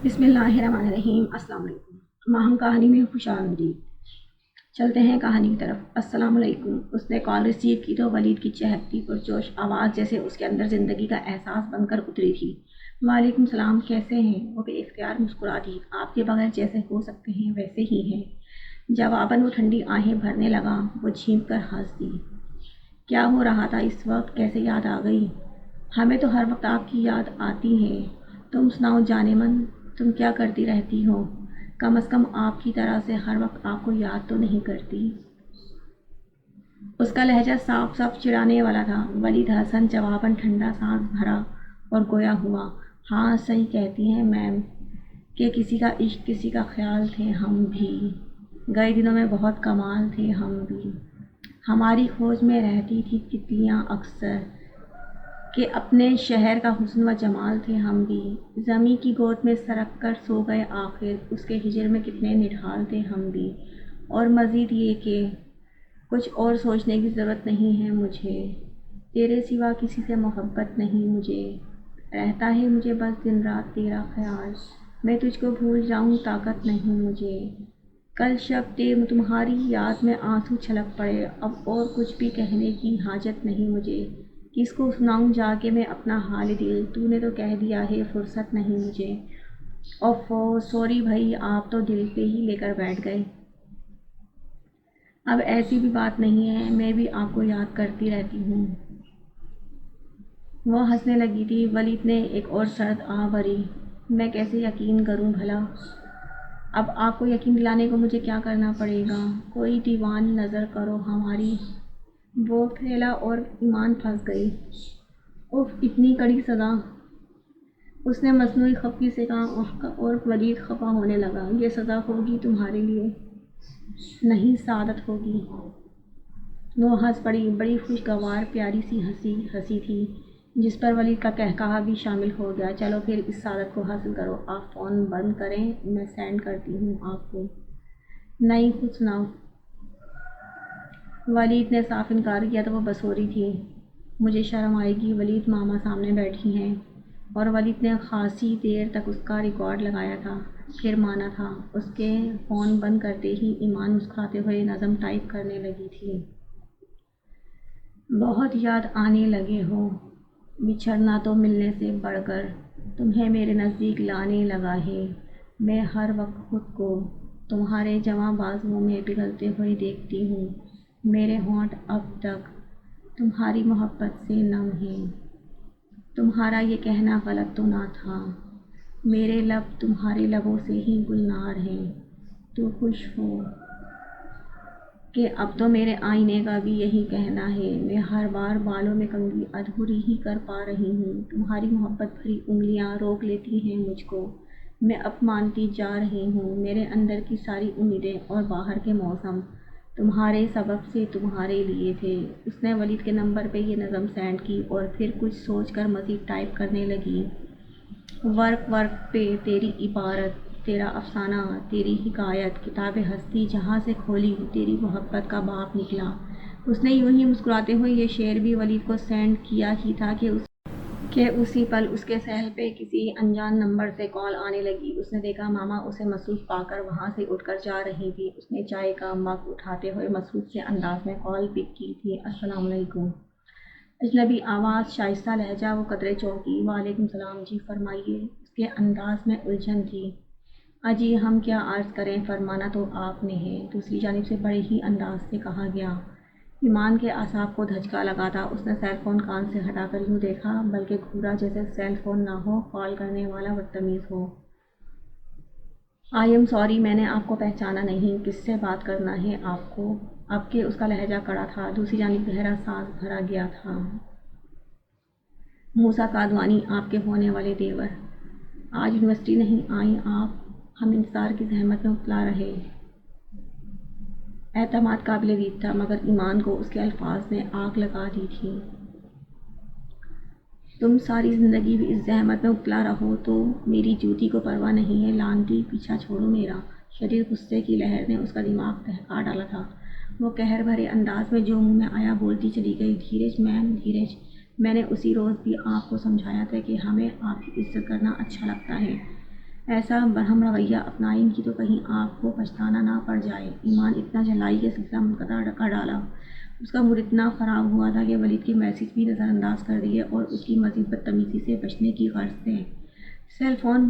بسم اللہ الرحمن الرحیم۔ السلام علیکم۔ ماہم کہانی میں خوش آمدید۔ چلتے ہیں کہانی کی طرف۔ السلام علیکم۔ اس نے کال ریسیو کی تو ولید کی چہکتی پرجوش آواز جیسے اس کے اندر زندگی کا احساس بن کر اتری تھی۔ وعلیکم السلام، کیسے ہیں؟ وہ بے اختیار مسکرا دی۔ آپ کے بغیر جیسے ہو سکتے ہیں ویسے ہی ہیں۔ جواباً وہ ٹھنڈی آہیں بھرنے لگا۔ وہ جھینک کر ہنس دی۔ کیا ہو رہا تھا اس وقت؟ کیسے یاد آ گئی؟ ہمیں تو ہر وقت آپ کی یاد آتی ہے۔ تم سناؤ جانے من، تم کیا کرتی رہتی ہو؟ کم از کم آپ کی طرح سے ہر وقت آپ کو یاد تو نہیں کرتی؟ اس کا لہجہ صاف صاف چڑھانے والا تھا۔ ولید حسن جواباً ٹھنڈا سانس بھرا اور گویا ہوا۔ ہاں صحیح کہتی ہیں میم، کہ کسی کا عشق کسی کا خیال تھے ہم بھی۔ گئے دنوں میں بہت کمال تھے ہم بھی۔ ہماری کھوج میں رہتی تھی تتلیاں اکثر، کہ اپنے شہر کا حسن و جمال تھے ہم بھی۔ زمیں کی گود میں سرک کر سو گئے آخر، اس کے ہجر میں کتنے نڈھال تھے ہم بھی۔ اور مزید یہ کہ کچھ اور سوچنے کی ضرورت نہیں ہے مجھے، تیرے سوا کسی سے محبت نہیں مجھے، رہتا ہے مجھے بس دن رات تیرا خیال، میں تجھ کو بھول جاؤں طاقت نہیں مجھے۔ کل شب تمہاری یاد میں آنسو چھلک پڑے، اب اور کچھ بھی کہنے کی حاجت نہیں مجھے۔ کس کو سناؤں جا کے میں اپنا حال دل، تو نے تو کہہ دیا ہے فرصت نہیں مجھے۔ اوفو سوری بھائی، آپ تو دل پہ ہی لے کر بیٹھ گئے۔ اب ایسی بھی بات نہیں ہے، میں بھی آپ کو یاد کرتی رہتی ہوں۔ وہ ہنسنے لگی تھی۔ ولید نے ایک اور سرد آہ بھری۔ میں کیسے یقین کروں بھلا؟ اب آپ کو یقین دلانے کو مجھے کیا کرنا پڑے گا؟ کوئی دیوان نظر کرو ہماری۔ وہ پھیلا اور ایمان پھنس گئی۔ اف، اتنی کڑی سزا! اس نے مصنوعی خفگی سے کہا اور ولید خفا ہونے لگا۔ یہ سزا ہوگی تمہارے لیے، نہیں سعادت ہوگی۔ وہ ہنس پڑی۔ بڑی خوشگوار پیاری سی ہنسی تھی، جس پر ولید کا قہقہہ بھی شامل ہو گیا۔ چلو پھر اس سعادت کو حاصل کرو۔ آپ فون بند کریں، میں سینڈ کرتی ہوں آپ کو۔ نہیں، خود سناؤ۔ ولید نے صاف انکار کیا تو وہ بسوری تھی۔ مجھے شرم آئے گی ولید، ماما سامنے بیٹھی ہیں۔ اور ولید نے خاصی دیر تک اس کا ریکارڈ لگایا تھا، پھر مانا تھا۔ اس کے فون بند کرتے ہی ایمان مسکراتے ہوئے نظم ٹائپ کرنے لگی تھی۔ بہت یاد آنے لگے ہو، بچھڑنا تو ملنے سے بڑھ کر تمہیں میرے نزدیک لانے لگا ہے۔ میں ہر وقت خود کو تمہارے جواں بازوؤں میں پگھلتے ہوئے دیکھتی ہوں۔ میرے ہونٹ اب تک تمہاری محبت سے نم ہیں۔ تمہارا یہ کہنا غلط تو نہ تھا، میرے لب تمہارے لبوں سے ہی گلنار ہیں۔ تو خوش ہو کہ اب تو میرے آئینے کا بھی یہی کہنا ہے۔ میں ہر بار بالوں میں کنگھی ادھوری ہی کر پا رہی ہوں۔ تمہاری محبت بھری انگلیاں روک لیتی ہیں مجھ کو۔ میں اب مانتی جا رہی ہوں، میرے اندر کی ساری امیدیں اور باہر کے موسم تمہارے سبب سے تمہارے لیے تھے۔ اس نے ولید کے نمبر پہ یہ نظم سینڈ کی اور پھر کچھ سوچ کر مزید ٹائپ کرنے لگی۔ ورق پہ تیری عبارت، تیرا افسانہ، تیری حکایت، کتاب ہستی جہاں سے کھولی تیری محبت کا باب نکلا۔ اس نے یوں ہی مسکراتے ہوئے یہ شعر بھی ولید کو سینڈ کیا ہی تھا کہ اسی پل اس کے سیل پہ کسی انجان نمبر سے کال آنے لگی۔ اس نے دیکھا ماما اسے مصروف پا کر وہاں سے اٹھ کر جا رہی تھی۔ اس نے چائے کا مگ اٹھاتے ہوئے مصروف سے انداز میں کال پک کی تھی۔ السلام علیکم۔ اجنبی آواز، شائستہ لہجہ۔ وہ قدرے چونکی۔ وعلیکم السلام، جی فرمائیے۔ اس کے انداز میں الجھن تھی۔ اجی ہم کیا عرض کریں، فرمانا تو آپ نے ہے، دوسری جانب سے بڑے ہی انداز سے کہا گیا۔ ایمان کے اعصاب کو دھچکا لگا تھا۔ اس نے سیل فون کان سے ہٹا کر یوں دیکھا، بلکہ گھورا جیسے سیل فون نہ ہو، کال کرنے والا بدتمیز ہو۔ آئی ایم سوری، میں نے آپ کو پہچانا نہیں، کس سے بات کرنا ہے آپ کو؟ اب کہ اس کا لہجہ کڑا تھا، دوسری جانب گہرا سانس بھرا گیا تھا۔ موسیٰ قادوانی، آپ کے ہونے والے دیور۔ آج یونیورسٹی نہیں آئیں آپ؟ ہم انتظار کی زحمت میں مبتلا رہے۔ اعتماد قابل دید تھا، مگر ایمان کو اس کے الفاظ نے آگ لگا دی تھی۔ تم ساری زندگی بھی اس زحمت میں مبتلا رہو تو میری جوتی کو پرواہ نہیں ہے، لعنتی، پیچھا چھوڑو میرا۔ شدید غصے کی لہر نے اس کا دماغ دہکا ڈالا تھا۔ وہ قہر بھرے انداز میں جو منہ میں آیا بولتی چلی گئی، دھیرج میم، دھیرج۔ میں نے اسی روز بھی آپ کو سمجھایا تھا کہ ہمیں آپ کی عزت کرنا اچھا لگتا ہے، ایسا برہم رویہ اپنائے ان کی تو کہیں آپ کو پچھتانا نہ پڑ جائے۔ ایمان اتنا جلائی کہ سلسلہ منقطع کر ڈالا۔ اس کا موڈ اتنا خراب ہوا تھا کہ ولید کے میسج بھی نظر انداز کر دیے اور اس کی مزید بدتمیزی سے بچنے کی غرض سے سیل فون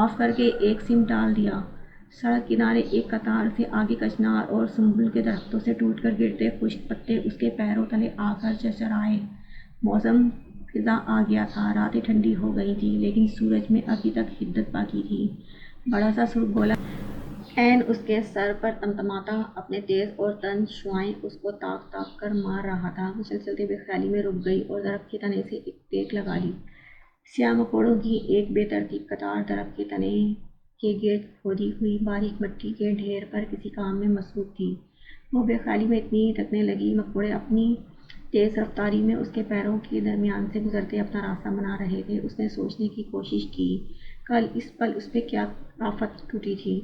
آف کر کے ایک سم ڈال دیا۔ سڑک کنارے ایک قطار سے آگے کچنار اور سنبل کے درختوں سے ٹوٹ کر گرتے خشک پتے اس کے پیروں تلے آ کر چرچرائے۔ موسم خزاں آ گیا تھا، راتیں ٹھنڈی ہو گئی تھیں، لیکن سورج میں ابھی تک حدت باقی تھی۔ بڑا سا سرخ گولا عین اس کے سر پر تمتماتا اپنے تیز اور تند شعاعیں اس کو تاک تاک کر مار رہا تھا۔ وہ چلتے چلتے بے خیالی میں رک گئی اور درخت کے تنے سے ایک ٹیک لگا لی۔ سیاہ مکوڑوں کی ایک بے ترتیب قطار درخت کے تنے کے گرد کھودی ہوئی باریک مٹی کے ڈھیر پر کسی کام میں مصروف تھی۔ وہ بے خیالی میں اتنی تکنے لگی، مکوڑے اپنی تیز رفتاری میں اس کے پیروں کے درمیان سے گزرتے اپنا راستہ بنا رہے تھے۔ اس نے سوچنے کی کوشش کی، کل اس پل اس پہ کیا آفت ٹوٹی تھی۔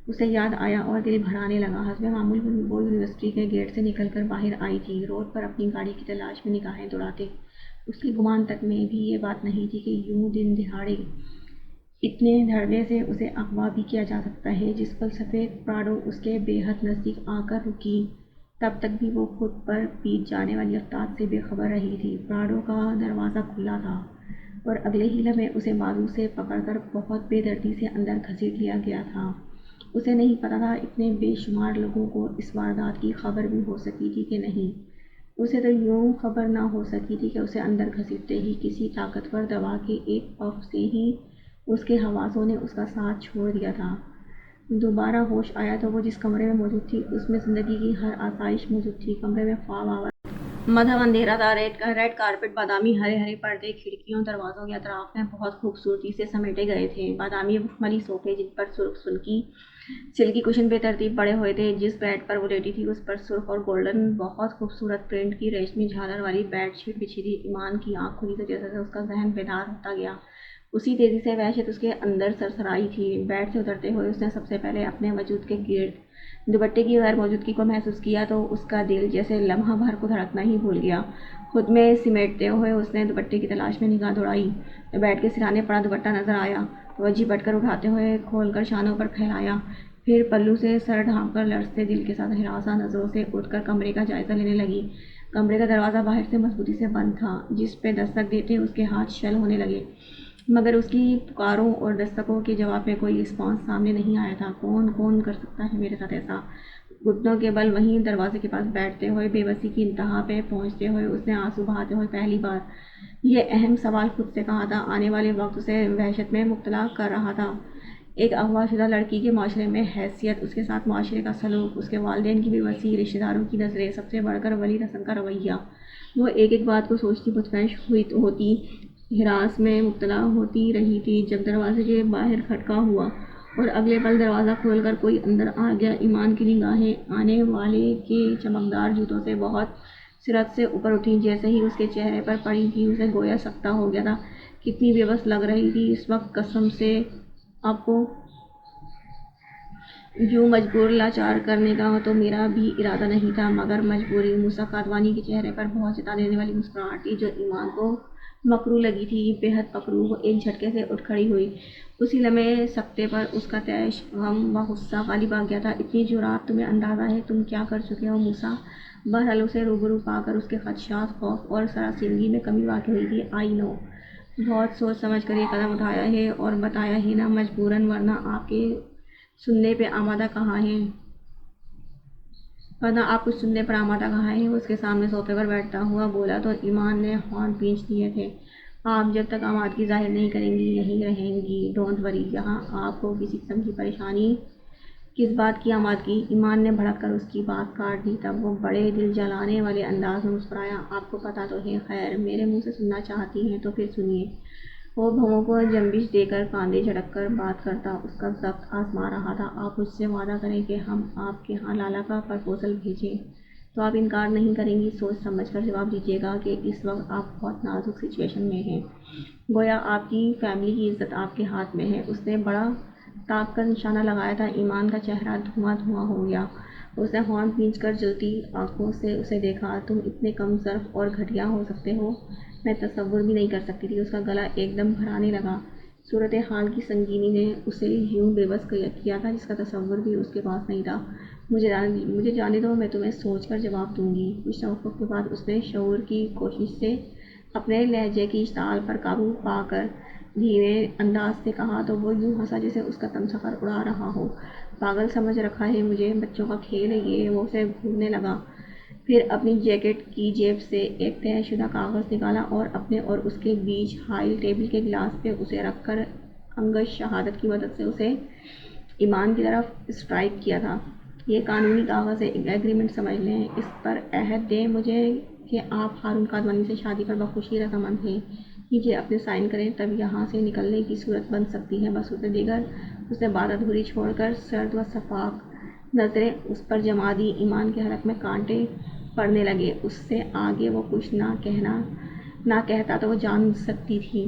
اسے یاد آیا اور دل بھرانے لگا۔ حسب معمول وہ یونیورسٹی کے گیٹ سے نکل کر باہر آئی تھی، روڈ پر اپنی گاڑی کی تلاش میں نگاہیں دوڑاتے اس کے گمان تک میں بھی یہ بات نہیں تھی کہ یوں دن دہاڑے اتنے دھڑلے سے اسے اغوا بھی کیا جا سکتا ہے۔ جس پل سفید پراڈو اس کے بے حد نزدیک آ کر رکی، تب تک بھی وہ خود پر بیت جانے والی افتاد سے بے خبر رہی تھی۔ پراڈو کا دروازہ کھلا تھا اور اگلے ہی لمحے اسے بازو سے پکڑ کر بہت بے دردی سے اندر گھسیٹ لیا گیا تھا۔ اسے نہیں پتا تھا اتنے بے شمار لوگوں کو اس واردات کی خبر بھی ہو سکی تھی کہ نہیں۔ اسے تو یوں خبر نہ ہو سکی تھی کہ اسے اندر گھسیٹتے ہی کسی طاقتور دوا کے ایک پف سے ہی اس کے حواسوں نے اس کا ساتھ چھوڑ دیا تھا۔ دوبارہ ہوش آیا تو وہ جس کمرے میں موجود تھی اس میں زندگی کی ہر آسائش موجود تھی۔ کمرے میں خواب آور مدھم اندھیرا تھا، ریڈ کارپٹ، بادامی ہرے ہرے پردے کھڑکیوں دروازوں کے اطراف میں بہت خوبصورتی سے سمیٹے گئے تھے۔ بادامی مخملی صوفے جن پر سرخ سلکی کشن بے ترتیب پڑے ہوئے تھے۔ جس بیڈ پر وہ لیٹی تھی اس پر سرخ اور گولڈن بہت خوبصورت پرنٹ کی ریشمی جھالر والی بیڈ شیٹ بچھی تھی۔ ایمان کی آنکھ کھلی تو جیسے اس کا ذہن بیدار ہوتا گیا اسی تیزی سے وحشت اس کے اندر سرسرائی تھی۔ بیڈ سے اترتے ہوئے اس نے سب سے پہلے اپنے وجود کے گرد دوپٹے کی غیر موجودگی کو محسوس کیا تو اس کا دل جیسے لمحہ بھر کو دھڑکنا ہی بھول گیا۔ خود میں سمیٹتے ہوئے اس نے دوپٹے کی تلاش میں نگاہ دوڑائی تو بیڈ کے سرانے پڑا دوپٹہ نظر آیا۔ توجہ بٹ کر اٹھاتے ہوئے کھول کر شانوں پر پھیلایا، پھر پلو سے سر ڈھانپ کر لرزتے دل کے ساتھ ہراساں نظروں سے اٹھ کر کمرے کا جائزہ لینے لگی۔ کمرے کا دروازہ باہر سے مضبوطی سے بند تھا، جس پہ دستک دیتے اس کے ہاتھ شل ہونے لگے، مگر اس کی پکاروں اور دستکوں کے جواب میں کوئی رسپانس سامنے نہیں آیا تھا۔ کون کر سکتا ہے میرے ساتھ ایسا؟ گھٹنوں کے بل وہیں دروازے کے پاس بیٹھتے ہوئے بے بسی کی انتہا پہ پہنچتے ہوئے اس نے آنسو بہاتے ہوئے پہلی بار یہ اہم سوال خود سے کہا تھا۔ آنے والے وقت اسے وحشت میں مبتلا کر رہا تھا۔ ایک اغوا شدہ لڑکی کے معاشرے میں حیثیت، اس کے ساتھ معاشرے کا سلوک، اس کے والدین کی بے بسی، رشتہ داروں کی نظریں، سب سے بڑھ کر ولید حسن کا رویہ۔ وہ ایک ایک بات کو سوچتی مدہوش ہوتی، ہراس میں مبتلا ہوتی رہی تھی جب دروازے کے باہر کھٹکا ہوا اور اگلے پل دروازہ کھول کر کوئی اندر آ گیا۔ ایمان کی نگاہیں آنے والے کے چمکدار جوتوں سے بہت سرعت سے اوپر اٹھیں۔ جیسے ہی اس کے چہرے پر پڑی تھی اسے گویا سکتہ ہو گیا تھا۔ کتنی بے بس لگ رہی تھی اس وقت، قسم سے آپ کو یوں مجبور لاچار کرنے کا تو میرا بھی ارادہ نہیں تھا، مگر مجبوری۔ موسیٰ قادوانی کے چہرے پر بہت جتا دینے والی مسکراہٹ تھی جو ایمان کو مکروہ لگی تھی، بے حد مکروہ۔ وہ ایک جھٹکے سے اٹھ کھڑی ہوئی۔ اسی لمحے سکتے پر اس کا طیش، غم و غصہ غالب آ گیا تھا۔ اتنی جرأت، تمہیں اندازہ ہے تم کیا کر چکے ہو موسیٰ؟ بہرحال اسے روبرو پا کر اس کے خدشات، خوف اور سراسیمگی میں کمی واقع ہوئی تھی۔ آئی نو، بہت سوچ سمجھ کر یہ قدم اٹھایا ہے اور بتایا ہے نا، مجبوراً، ورنہ آپ کے سننے پہ آمادہ کہاں ہیں؟ ورنہ آپ کچھ سننے پر آمادہ کہاں ہیں؟ وہ اس کے سامنے صوفے پر بیٹھتا ہوا بولا تو ایمان نے ہونٹ بھینچ لیے تھے۔ آپ جب تک آمادگی ظاہر نہیں کریں گی یہیں رہیں گی، ڈونٹ وری۔ یہاں آپ کو کسی قسم کی پریشانی؟ کس بات کی آمادگی؟ ایمان نے بھڑک کر اس کی بات کاٹ دی۔ تب وہ بڑے دل جلانے والے انداز میں مسکرایا، آپ کو پتہ تو ہے، خیر میرے منہ سے سننا چاہتی ہیں تو پھر سنیے۔ وہ بھووں کو جنبش دے کر کاندھے جھٹک کر بات کرتا اس کا ضبط آزما رہا تھا۔ آپ مجھ سے وعدہ کریں کہ ہم آپ کے ہاں لالا کا پرپوزل بھیجیں تو آپ انکار نہیں کریں گی؟ سوچ سمجھ کر جواب دیجیے گا کہ اس وقت آپ بہت نازک سچویشن میں ہیں، گویا آپ کی فیملی کی عزت آپ کے ہاتھ میں ہے۔ اس نے بڑا طاق کر نشانہ لگایا تھا۔ ایمان کا چہرہ دھواں دھواں ہو گیا۔ اس نے ہونٹ بھینچ کر جلتی آنکھوں سے اسے دیکھا۔ تم اتنے کم ظرف اور گھٹیا ہو سکتے ہو، میں تصور بھی نہیں کر سکتی تھی۔ اس کا گلا ایک دم بھرانے لگا۔ صورتحال کی سنگینی نے اسے یوں بے بس کیا تھا جس کا تصور بھی اس کے پاس نہیں تھا۔ مجھے جانے دو، میں تمہیں سوچ کر جواب دوں گی۔ کچھ توقف کے بعد اس نے شعور کی کوشش سے اپنے لہجے کی اشتعال پر قابو پا کر دھیمے انداز سے کہا تو وہ یوں ہنسا جیسے اس کا تمسخر اڑا رہا ہو۔ پاگل سمجھ رکھا ہے مجھے، بچوں کا کھیل ہے یہ۔ وہ اسے گھورنے لگا، پھر اپنی جیکٹ کی جیب سے ایک طے شدہ کاغذ نکالا اور اپنے اور اس کے بیچ حائل ٹیبل کے گلاس پہ اسے رکھ کر انگشت شہادت کی مدد سے اسے ایمان کی طرف اسٹرائک کیا تھا۔ یہ قانونی کاغذ ہے، ایک ایگریمنٹ سمجھ لیں۔ اس پر عہد دیں مجھے کہ آپ ہارون کادمانی سے شادی پر بخوشی رضامند ہیں۔ کیجیے، اپنے سائن کریں، تب یہاں سے نکلنے کی صورت بن سکتی ہے۔ بصورت دیگر اس نے بات ادھوری چھوڑ کر سرد و شفاف نظریں اس پر جما دی۔ ایمان کے حلق میں کانٹے پڑنے لگے۔ اس سے آگے وہ کچھ نہ کہتا تو وہ جان سکتی تھی